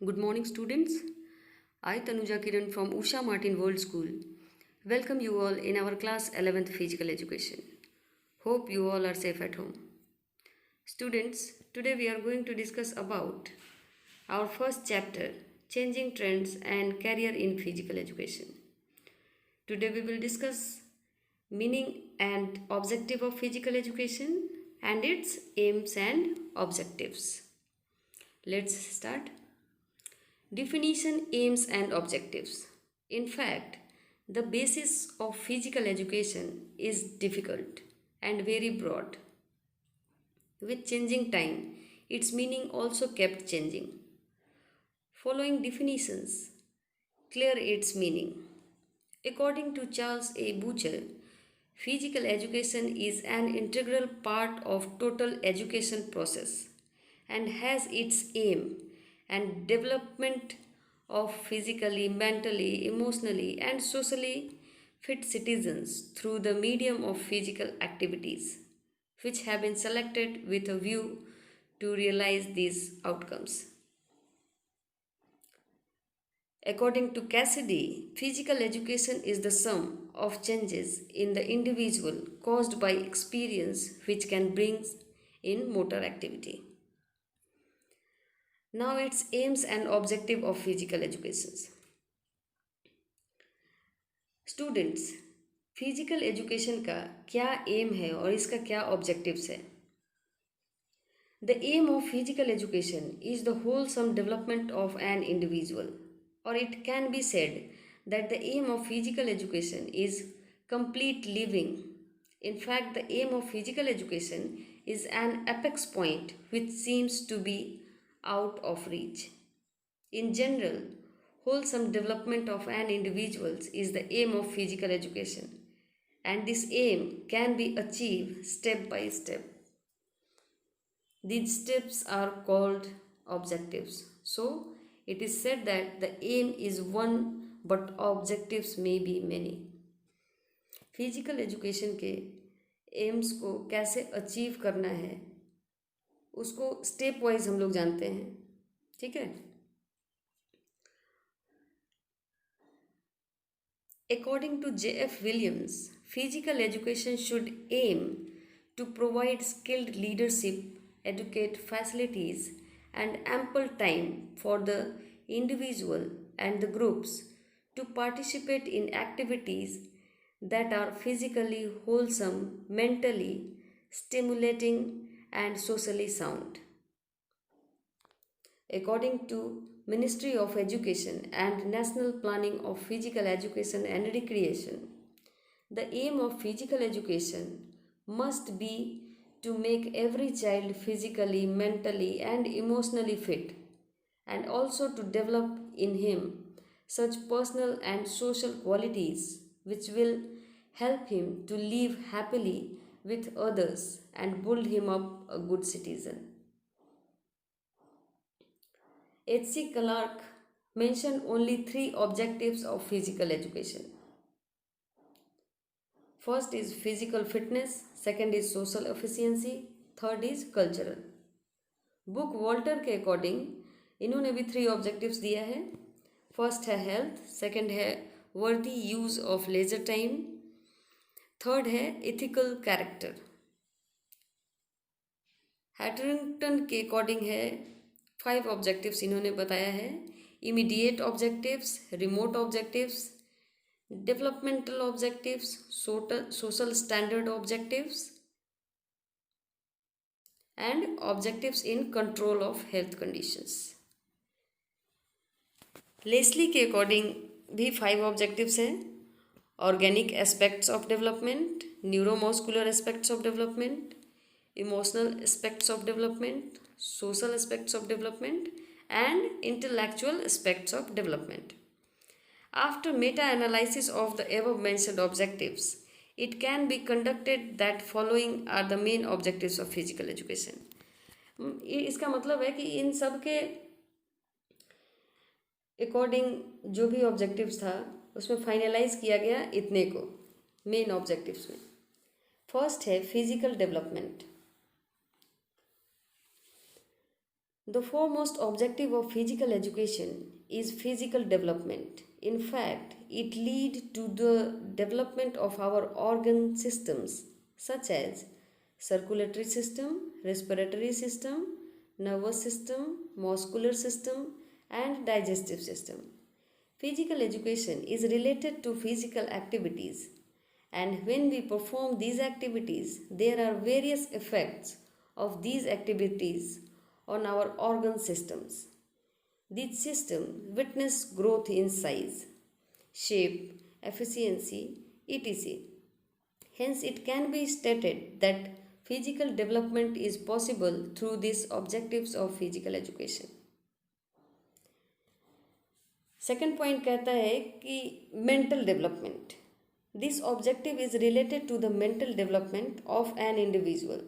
Good morning, students. I, Tanuja Kiran from Usha Martin World School, welcome you all in our class 11th Physical Education. Hope you all are safe at home. Students, today we are going to discuss about our first chapter, Changing Trends and Career in Physical Education. Today we will discuss meaning and objective of physical education and its aims and objectives. Let's start. Definition, aims, and objectives. In fact, the basis of physical education is difficult and very broad. With changing time, its meaning also kept changing. Following definitions clear its meaning. According to Charles A. Boucher, physical education is an integral part of total education process and has its aim and development of physically, mentally, emotionally and socially fit citizens through the medium of physical activities which have been selected with a view to realize these outcomes. According to Cassidy, physical education is the sum of changes in the individual caused by experience which can bring in motor activity. Now its aims and objective of physical education. Students, physical education का क्या aim है और इसका क्या objectives है? The aim of physical education is the wholesome development of an individual, or it can be said that the aim of physical education is complete living. In fact, the aim of physical education is an apex point which seems to be out of reach. In general, wholesome development of an individual is the aim of physical education, and this aim can be achieved step by step. These steps are called objectives. So, it is said that the aim is one but objectives may be many. Physical education के AIIMS को कैसे achieve करना है उसको step wise हम लोग जानते हैं, ठीक है? According to J.F. Williams, physical education should aim to provide skilled leadership, educate facilities and ample time for the individual and the groups to participate in activities that are physically wholesome, mentally stimulating and socially sound. According to Ministry of Education and National Planning of Physical Education and Recreation, the aim of physical education must be to make every child physically, mentally and emotionally fit, and also to develop in him such personal and social qualities which will help him to live happily with others and build him up a good citizen. H.C. Clarke mentioned only 3 objectives of physical education. First is physical fitness, second is social efficiency, third is cultural. Book Walter के according इन्होंने भी 3 objectives दिया है. First है health, second है worthy use of leisure time, third है ethical character. Hetherington के according है 5 ऑब्जेक्टिव्स इन्होंने बताया है. Immediate objectives, remote objectives, developmental objectives, social standard objectives and objectives in control of health conditions. Leslie के according भी 5 objectives हैं. Organic aspects of development, neuromuscular aspects of development, emotional aspects of development, social aspects of development and intellectual aspects of development. After meta-analysis of the above mentioned objectives, it can be conducted that following are the main objectives of physical education. इसका मतलब है कि इन सब के according जो भी objectives था उसमें फाइनलाइज किया गया इतने को मेन ऑब्जेक्टिव्स में. फर्स्ट है physical development. The foremost objective of physical education is physical development. In fact, it leads to the development of our organ systems such as circulatory system, respiratory system, nervous system, muscular system, and digestive system. Physical education is related to physical activities, and when we perform these activities, there are various effects of these activities on our organ systems. These systems witness growth in size, shape, efficiency, etc. Hence, it can be stated that physical development is possible through these objectives of physical education. Second point कहता है कि mental development. This objective is related to the mental development of an individual.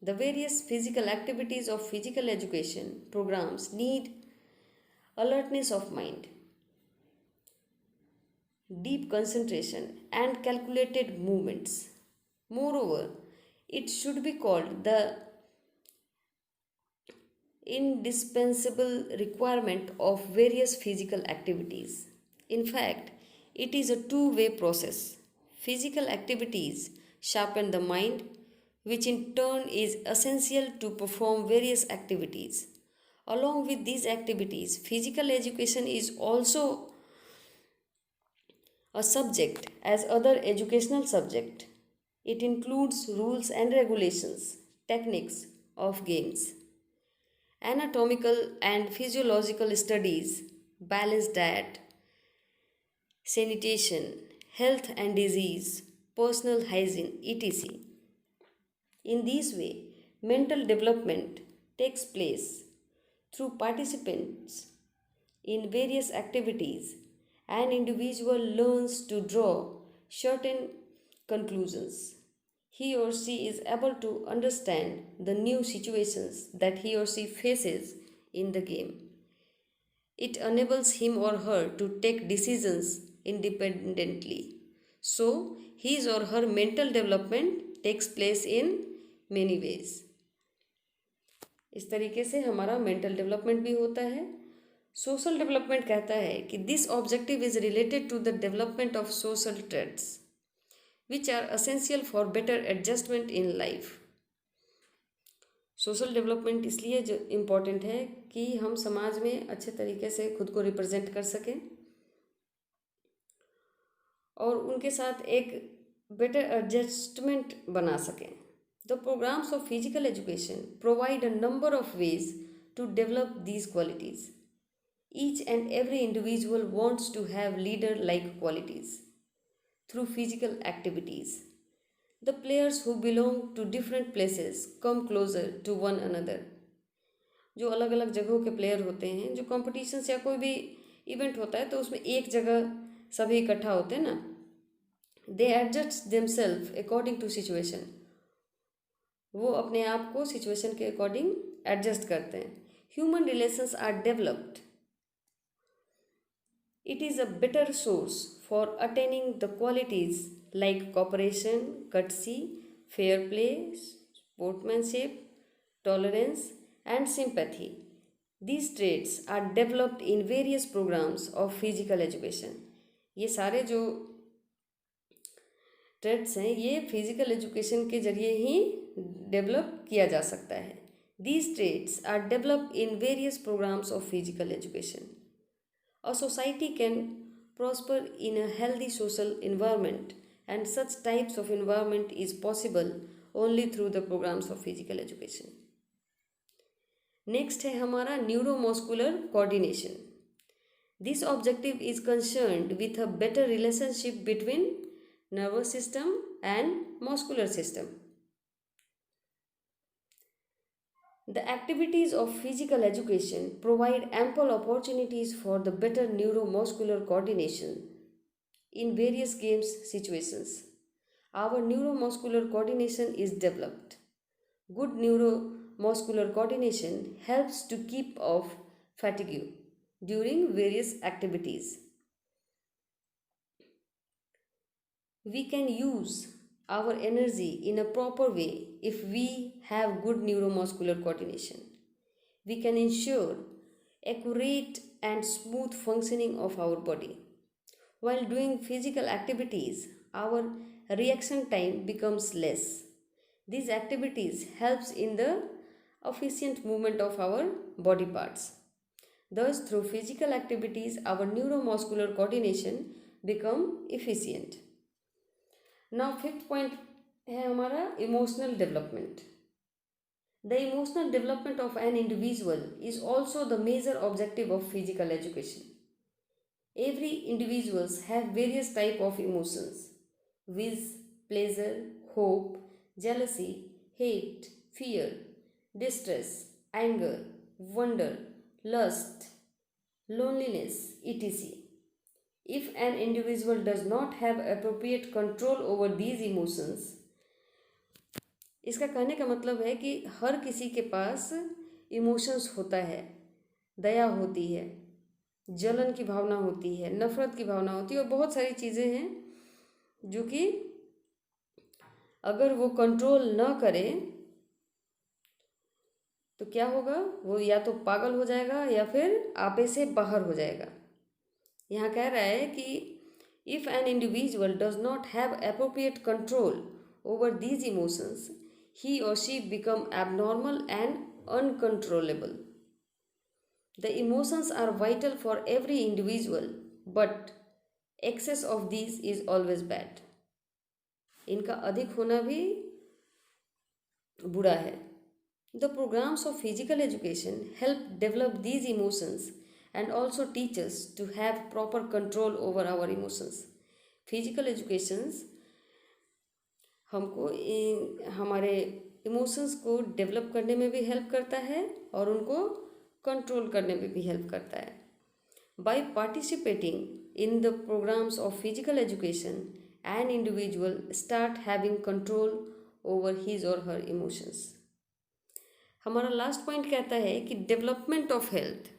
The various physical activities of physical education programmes need alertness of mind, deep concentration, and calculated movements. Moreover, it should be called the indispensable requirement of various physical activities. In fact, it is a two-way process. Physical activities sharpen the mind, which in turn is essential to perform various activities. Along with these activities, physical education is also a subject as other educational subject. It includes rules and regulations, techniques of games, anatomical and physiological studies, balanced diet, sanitation, health and disease, personal hygiene, etc. In this way, mental development takes place through participants in various activities. An individual learns to draw certain conclusions. He or she is able to understand the new situations that he or she faces in the game. It enables him or her to take decisions independently. So, his or her mental development takes place in many ways. इस तरीके से हमारा mental development भी होता है. Social development कहता है कि this objective is related to the development of social traits which are essential for better adjustment in life. Social development इसलिए जो इम्पॉर्टेंट है कि हम समाज में अच्छे तरीके से खुद को रिप्रेजेंट कर सकें और उनके साथ एक बेटर एडजस्टमेंट बना सकें. The programs of physical education provide a number of ways to develop these qualities. Each and every individual wants to have leader-like qualities through physical activities. The players who belong to different places come closer to one another. जो अलग अलग जगहों के player होते हैं, जो competitions या कोई भी इवेंट होता है तो उसमें एक जगह सभी इकट्ठा होते हैं ना. They adjust themselves according to situation. वो अपने आप को सिचुएशन के अकॉर्डिंग एडजस्ट करते हैं. Human relations are developed. It is a better source for attaining the qualities like cooperation, courtesy, fair play, sportsmanship, tolerance and sympathy. These traits are developed in various programmes of physical education. ये सारे जो traits हैं ये physical education के जरिए ही develop किया जा सकता है. These traits are developed in various programmes of physical education. A society can prosper in a healthy social environment and such types of environment is possible only through the programmes of physical education. Next है हमारा neuromuscular coordination. This objective is concerned with a better relationship between nervous system and muscular system. The activities of physical education provide ample opportunities for the better neuromuscular coordination in various games situations. Our neuromuscular coordination is developed. Good neuromuscular coordination helps to keep off fatigue during various activities. We can use our energy in a proper way if we have good neuromuscular coordination. we can ensure accurate and smooth functioning of our body. While doing physical activities, our reaction time becomes less. These activities helps in the efficient movement of our body parts. Thus, through physical activities, our neuromuscular coordination become efficient. Now, fifth point है हमारा emotional development. The emotional development of an individual is also the major objective of physical education. Every individuals have various type of emotions: wish, pleasure, hope, jealousy, hate, fear, distress, anger, wonder, lust, loneliness, etc. If an individual does not have appropriate control over these emotions, इसका कहने का मतलब है कि हर किसी के पास emotions होता है, दया होती है, जलन की भावना होती है, नफरत की भावना होती है और बहुत सारी चीज़ें हैं जो कि अगर वो कंट्रोल न करे तो क्या होगा, वो या तो पागल हो जाएगा या फिर आपे से बाहर हो जाएगा। यहाँ कह रहा है कि if an individual does not have appropriate control over these emotions, he or she become abnormal and uncontrollable. The emotions are vital for every individual, but excess of these is always bad. इनका अधिक होना भी बुरा है. The programs of physical education help develop these emotions and also teach us to have proper control over our emotions. Physical educations हमको हमारे emotions को develop करने में भी हेल्प करता है और उनको कंट्रोल करने में भी हेल्प करता है. By participating in the programmes of physical education, an individual start having control over his और हर इमोशंस. हमारा लास्ट पॉइंट कहता है कि development of health.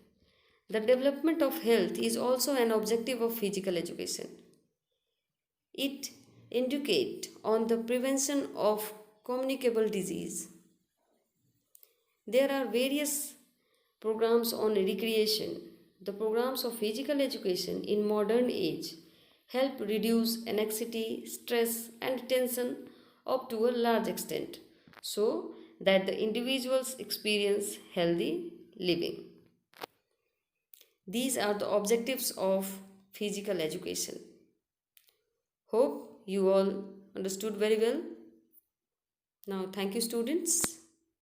The development of health is also an objective of physical education. It indicate on the prevention of communicable disease. There are various programs on recreation. The programs of physical education in modern age help reduce anxiety, stress and tension up to a large extent so that the individuals experience healthy living. These are the objectives of physical education. Hope you all understood very well. Now, thank you, students.